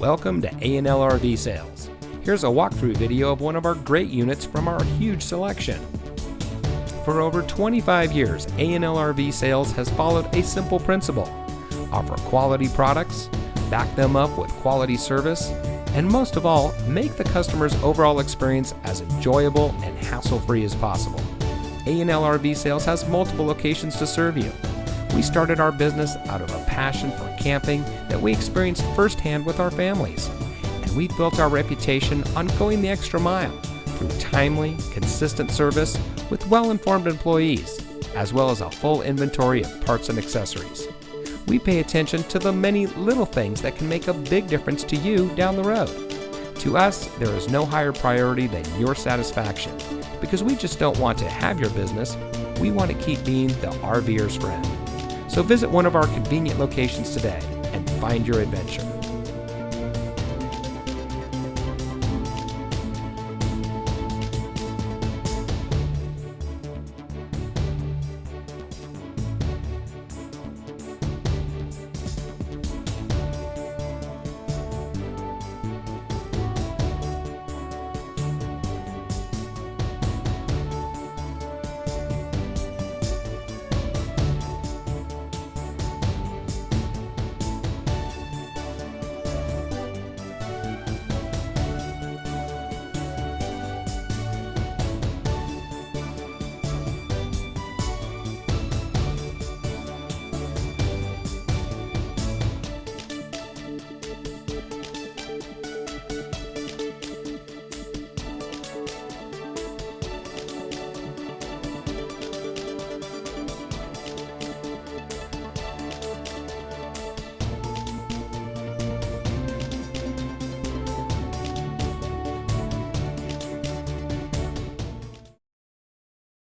Welcome to A&L RV Sales. Here's a walkthrough video of one of our great units from our huge selection. For over 25 years, A&L RV Sales has followed a simple principle: offer quality products, back them up with quality service, and most of all, make the customer's overall experience as enjoyable and hassle-free as possible. A&L RV Sales has multiple locations to serve you. We started our business out of a passion for camping that we experienced firsthand with our families, and we've built our reputation on going the extra mile through timely, consistent service with well-informed employees, as well as a full inventory of parts and accessories. We pay attention to the many little things that can make a big difference to you down the road. To us, there is no higher priority than your satisfaction, because we just don't want to have your business, we want to keep being the RVer's friend. So visit one of our convenient locations today and find your adventure.